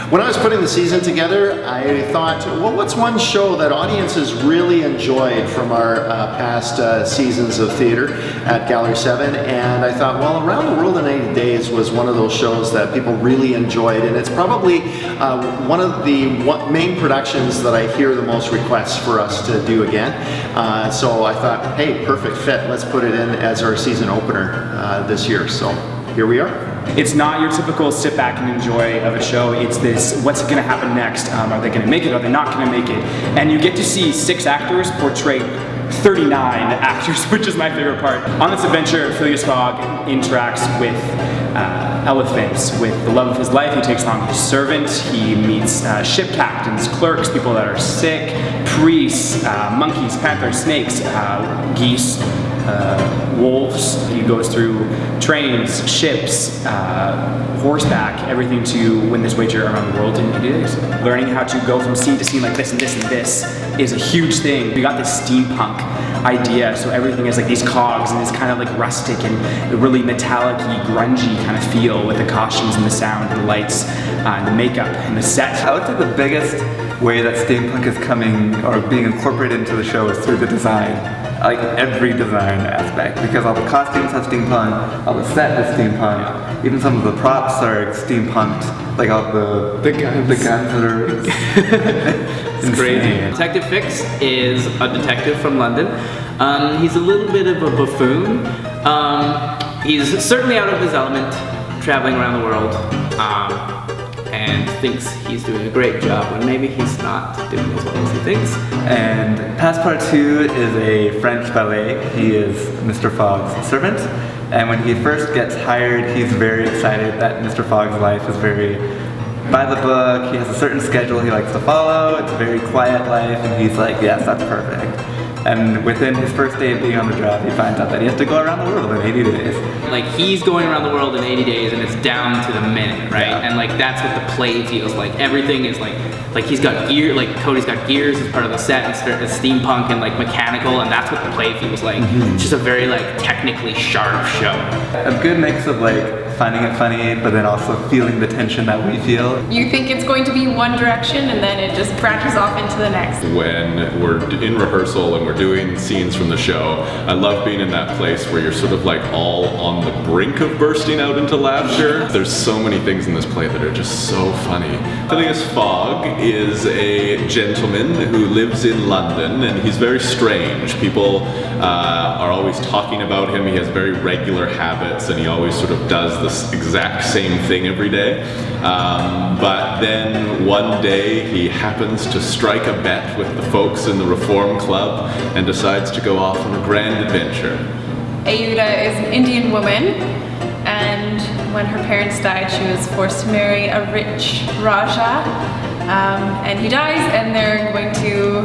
When I was putting the season together, I thought, well, what's one show that audiences really enjoyed from our past seasons of theater at Gallery 7? And I thought, well, Around the World in 80 Days was one of those shows that people really enjoyed, and it's probably one of the main productions that I hear the most requests for us to do again. So I thought, hey, perfect fit. Let's put it in as our season opener this year. So here we are. It's not your typical sit back and enjoy of a show. It's this, what's going to happen next? Are they going to make it? Are they not going to make it? And you get to see 6 actors portray 39 actors, which is my favorite part. On this adventure, Phileas Fogg interacts with elephants, with the love of his life. He takes on his servant. He meets ship captains, clerks, people that are sick, priests, monkeys, panthers, snakes, geese, wolves. He goes through trains, ships, horseback, everything to win this wager around the world in 80 days. Learning how to go from scene to scene like this and this and this is a huge thing. We got this steampunk idea, so everything is like these cogs and this kind of like rustic and really metallic-y, grungy kind of feel with the costumes and the sound and the lights and the makeup and the set. I would say the biggest way that steampunk is coming or being incorporated into the show is through the design. Like every design aspect, because all the costumes have steampunk, all the set is steampunk, even some of the props are steampunked, like all the guns that are It's crazy. Detective Fix is a detective from London. He's a little bit of a buffoon. He's certainly out of his element, traveling around the world, and thinks he's doing a great job when maybe he's not doing as well as he thinks. And Passpartout is a French valet. He is Mr. Fogg's servant. And when he first gets hired, he's very excited that Mr. Fogg's life is very by the book. He has a certain schedule he likes to follow. It's a very quiet life, and he's like, yes, that's perfect. And within his first day of being on the job, he finds out that he has to go around the world in 80 days. Like, he's going around the world in 80 days, and it's down to the minute, right? Yeah. And like, that's what the play feels like. Everything is like he's got gear, like Cody's got gears as part of the set, and it's steampunk and like mechanical, and that's what the play feels like. It's just a very like technically sharp show. A good mix of like finding it funny, but then also feeling the tension that we feel. You think it's going to be one direction, and then it just branches off into the next. When we're in rehearsal and we're doing scenes from the show, I love being in that place where you're sort of like all on the brink of bursting out into laughter. There's so many things in this play that are just so funny. Phileas Fogg is a gentleman who lives in London, and he's very strange. People are always talking about him. He has very regular habits, and he always sort of does this exact same thing every day. But then one day he happens to strike a bet with the folks in the Reform Club and decides to go off on a grand adventure. Ayuda is an Indian woman, and when her parents died, she was forced to marry a rich Raja, and he dies, and they're going to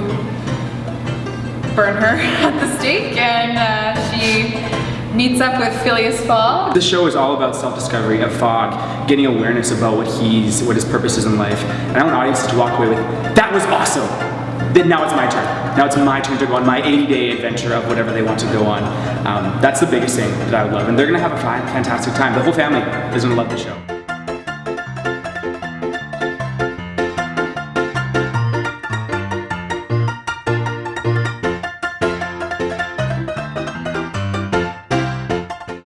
burn her at the stake, and she meets up with Phileas Fogg. The show is all about self-discovery of Fogg, getting awareness about what his purpose is in life. And I want audiences to walk away with, that was awesome! Then now it's my turn. Now it's my turn to go on my 80-day adventure of whatever they want to go on. That's the biggest thing that I would love. And they're gonna have a fantastic time. The whole family is gonna love the show.